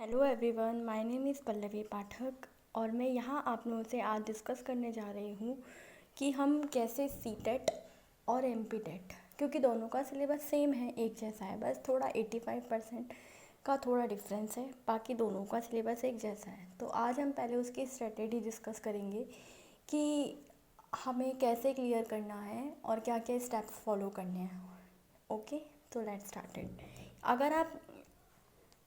Hello everyone, my name is Pallavi Pathak और मैं यहाँ आप लोगों से आज डिस्कस करने जा रही हूँ कि हम कैसे सीटेट और एमपीटेट, क्योंकि दोनों का सिलेबस सेम है, एक जैसा है, बस थोड़ा 85% का थोड़ा डिफरेंस है, बाकी दोनों का सिलेबस एक जैसा है। तो आज हम पहले उसकी स्ट्रेटेजी डिस्कस करेंगे कि हमें कैसे क्लियर करना है और क्या क्या स्टेप्स फॉलो करने हैं। ओके, तो लेट्स स्टार्ट इट।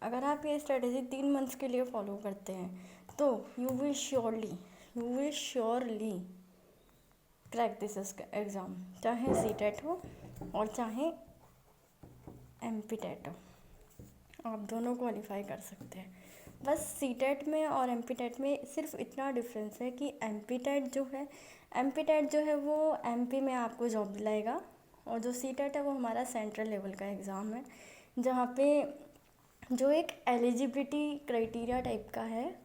अगर आप ये स्ट्रेटेजी 3 मंथ्स के लिए फॉलो करते हैं तो you will surely crack this exam, चाहे सीटेट हो और चाहे एमपीटेट हो, आप दोनों क्वालिफाई कर सकते हैं। बस सीटेट में और एमपीटेट में सिर्फ इतना डिफरेंस है कि एमपीटेट जो है वो एमपी में आपको जॉब दिलाएगा और जो सीटेट है वो हमारा सेंट्रल लेवल का एग्ज़ाम है, जहाँ पे जो एक एलिजिबिलिटी क्राइटेरिया टाइप का है।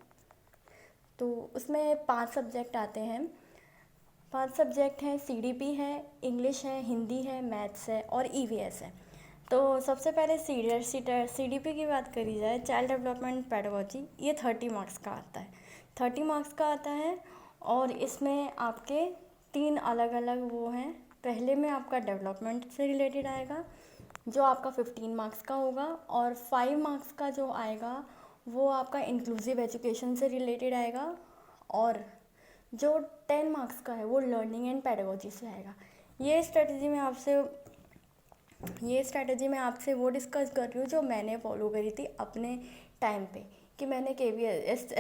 तो उसमें 5 सब्जेक्ट आते हैं। 5 सब्जेक्ट हैं, सीडीपी है, इंग्लिश है, हिंदी है, मैथ्स है और ईवीएस है। तो सबसे पहले सीडीपी की बात करी जाए, चाइल्ड डेवलपमेंट पेडागोजी, ये 30 मार्क्स का आता है। 30 मार्क्स का आता है और इसमें आपके 3 अलग अलग वो हैं। पहले में आपका डेवलपमेंट से रिलेटेड आएगा जो आपका 15 मार्क्स का होगा, और 5 मार्क्स का जो आएगा वो आपका इंक्लूसिव एजुकेशन से रिलेटेड आएगा, और जो 10 मार्क्स का है वो लर्निंग एंड पेडागोजी से आएगा। ये स्ट्रेटजी मैं आपसे वो डिस्कस कर रही हूँ जो मैंने फॉलो करी थी अपने टाइम पे, कि मैंने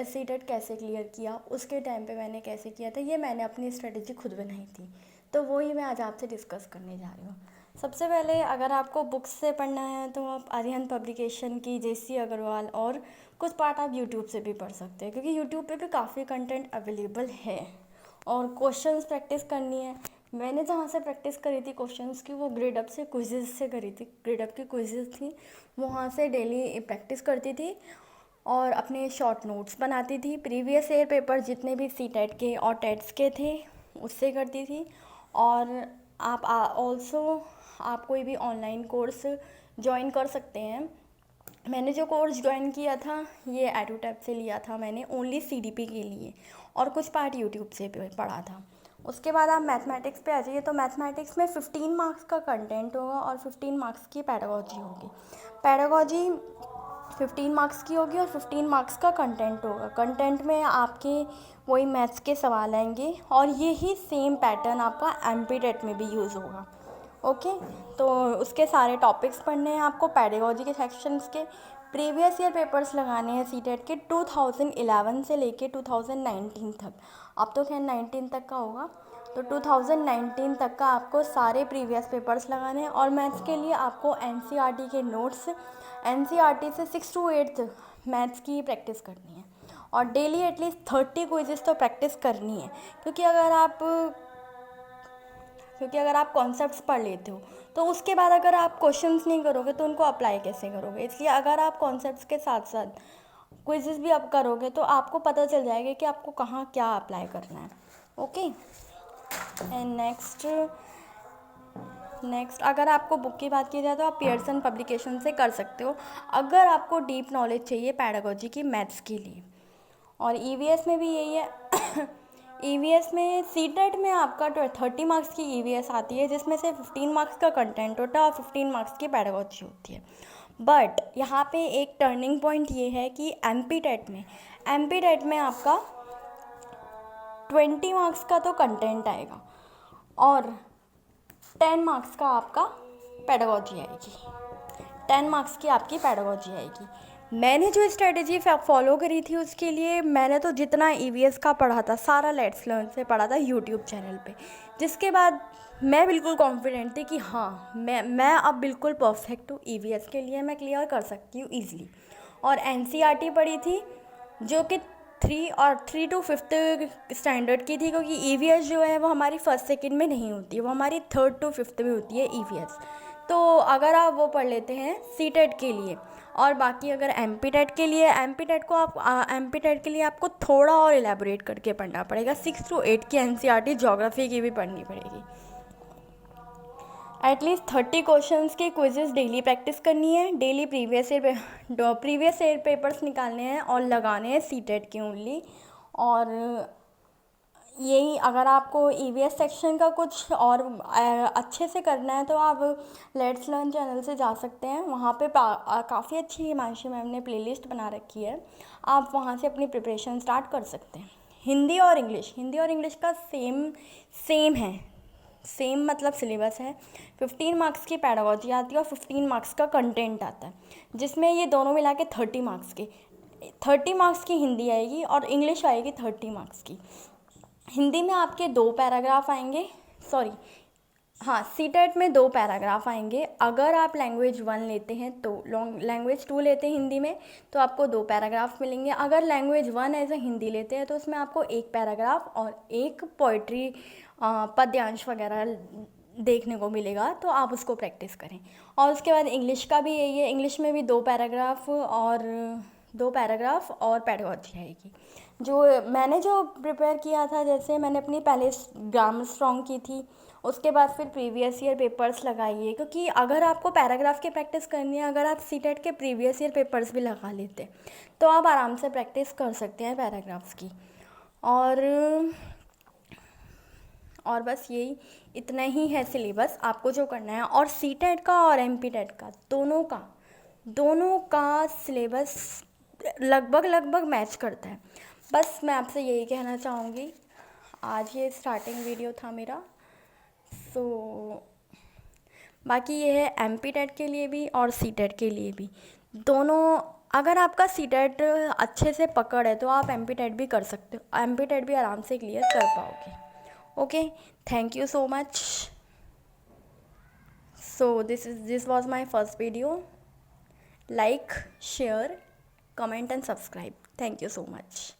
सीटेट कैसे क्लियर किया, उसके टाइम पे मैंने कैसे किया था, ये मैंने अपनी स्ट्रेटजी खुद बनाई थी। तो वही मैं आज आपसे डिस्कस करने जा रही हूँ। सबसे पहले अगर आपको बुक्स से पढ़ना है तो आप आर्यन पब्लिकेशन की, जेसी अग्रवाल, और कुछ पार्ट आप यूट्यूब से भी पढ़ सकते हैं, क्योंकि यूट्यूब पे भी काफ़ी कंटेंट अवेलेबल है। और क्वेश्चंस प्रैक्टिस करनी है, मैंने जहाँ से प्रैक्टिस करी थी क्वेश्चंस की वो ग्रेड अप से क्विज़ेस से करी थी। ग्रेड अप की क्विज़ेस थी, वहाँ से डेली प्रैक्टिस करती थी और अपने शॉर्ट नोट्स बनाती थी। प्रीवियस ईयर पेपर जितने भी सीटेट के और टेट्स के थे उससे करती थी। और आप आप कोई भी ऑनलाइन कोर्स ज्वाइन कर सकते हैं। मैंने जो कोर्स ज्वाइन किया था ये एडुटैप से लिया था मैंने, ओनली सीडीपी के लिए, और कुछ पार्ट यूट्यूब से भी पढ़ा था। उसके बाद आप मैथमेटिक्स पे आ जाइए। तो मैथमेटिक्स में 15 मार्क्स का कंटेंट होगा और 15 मार्क्स की पैडागोजी होगी। पैडागोजी 15 मार्क्स की होगी और 15 मार्क्स का कंटेंट होगा। कंटेंट में आपके वही मैथ्स के सवाल आएंगे और यही सेम पैटर्न आपका एमपीटेट में भी यूज़ होगा। ओके, तो उसके सारे टॉपिक्स पढ़ने हैं आपको, पैडागोजी के सेक्शंस के। प्रीवियस ईयर पेपर्स लगाने हैं सीटेट के 2011 से लेके 2019 तक। अब तो खैर 19 तक का होगा, तो 2019 तक का आपको सारे प्रीवियस पेपर्स लगाने हैं। और मैथ्स के लिए आपको एनसीईआरटी के नोट्स, एनसीईआरटी से 6 to 8 मैथ्स की प्रैक्टिस करनी है, और डेली एटलीस्ट 30 क्विजेस तो प्रैक्टिस करनी है। क्योंकि अगर आप कॉन्सेप्ट्स पढ़ लेते हो तो उसके बाद अगर आप क्वेश्चंस नहीं करोगे तो उनको अप्लाई कैसे करोगे। इसलिए अगर आप कॉन्सेप्ट्स के साथ साथ क्विज़ेस भी आप करोगे तो आपको पता चल जाएगा कि आपको कहाँ क्या अप्लाई करना है। ओके, एंड नेक्स्ट अगर आपको बुक की बात की जाए तो आप पियर्सन पब्लिकेशन से कर सकते हो, अगर आपको डीप नॉलेज चाहिए पैडागोजी की मैथ्स के लिए। और ईवीएस में भी यही है। ईवीएस में सीटेट में आपका 30 मार्क्स की ईवीएस आती है, जिसमें से 15 मार्क्स का कंटेंट होता है और 15 मार्क्स की पैडागोजी होती है। बट यहाँ पे एक टर्निंग पॉइंट ये है कि एमपीटेट में आपका 20 मार्क्स का तो कंटेंट आएगा और 10 मार्क्स का आपका पैडागोजी आएगी। 10 मार्क्स की आपकी पैडागोजी आएगी। मैंने जो स्ट्रेटजी फॉलो करी थी उसके लिए मैंने तो जितना ईवीएस का पढ़ा था सारा लेट्स लर्न से पढ़ा था यूट्यूब चैनल पे, जिसके बाद मैं बिल्कुल कॉन्फिडेंट थी कि हाँ मैं अब बिल्कुल परफेक्ट हूँ ईवीएस के लिए, मैं क्लियर कर सकती हूँ ईजिली। और एनसीईआरटी पढ़ी थी जो कि 3 to 5th स्टैंडर्ड की थी, क्योंकि ईवीएस जो है वो हमारी 1st सेकंड में नहीं होती है, वो हमारी 3rd to 5th में होती है ईवीएस। तो अगर आप वो पढ़ लेते हैं सीटेट के लिए, और बाकी अगर एमपीटेट के लिए आपको थोड़ा और इलेबोरेट करके पढ़ना पड़ेगा। 6 to 8 की एनसीईआरटी ज्योग्राफी की भी पढ़नी पड़ेगी। एटलीस्ट 30 क्वेश्चंस की क्विजेस डेली प्रैक्टिस करनी है, डेली प्रीवियस ईयर पेपर्स निकालने हैं और लगाने हैं सीटेट के ओनली। और यही, अगर आपको ईवीएस सेक्शन का कुछ और अच्छे से करना है तो आप लेट्स लर्न चैनल से जा सकते हैं। वहाँ पे काफ़ी अच्छी हिमांशी मैम ने प्लेलिस्ट बना रखी है, आप वहाँ से अपनी प्रिपरेशन स्टार्ट कर सकते हैं। हिंदी और इंग्लिश का सेम है, सेम मतलब सिलेबस है। 15 मार्क्स की पैडागोजी आती है और 15 मार्क्स का कंटेंट आता है, जिसमें ये दोनों मिला के 30 मार्क्स की हिंदी आएगी और इंग्लिश आएगी 30 मार्क्स की। हिंदी में आपके 2 पैराग्राफ आएंगे, सीटेट में 2 पैराग्राफ आएंगे। अगर आप लैंग्वेज 1 लेते हैं तो लैंग्वेज 2 लेते हैं हिंदी में तो आपको 2 पैराग्राफ मिलेंगे। अगर लैंग्वेज 1 एज ए हिंदी लेते हैं तो उसमें आपको 1 पैराग्राफ और 1 पोइट्री पद्यांश वगैरह देखने को मिलेगा, तो आप उसको प्रैक्टिस करें। और उसके बाद इंग्लिश का भी यही है, इंग्लिश में भी 2 पैराग्राफ और पैडागोजी आएगी। मैंने प्रिपेयर किया था, जैसे मैंने अपनी पहले ग्रामर स्ट्रॉन्ग की थी, उसके बाद फिर प्रीवियस ईयर पेपर्स लगाइए, क्योंकि अगर आपको पैराग्राफ की प्रैक्टिस करनी है, अगर आप सीटेट के प्रीवियस ईयर पेपर्स भी लगा लेते तो आप आराम से प्रैक्टिस कर सकते हैं पैराग्राफ्स की। और बस यही, इतना ही है सिलेबस आपको जो करना है। और सीटेट का और एमपीटेट का दोनों का सिलेबस लगभग मैच करता है। बस मैं आपसे यही कहना चाहूँगी। आज ये स्टार्टिंग वीडियो था मेरा। बाकी ये है एमपीटेट के लिए भी और सीटेट के लिए भी, दोनों। अगर आपका सीटेट अच्छे से पकड़ है तो आप एमपीटेट भी कर सकते हो, एमपीटेट भी आराम से क्लियर कर पाओगे। Okay, thank you so much. So this was my first video. Like, share, comment and subscribe. Thank you so much.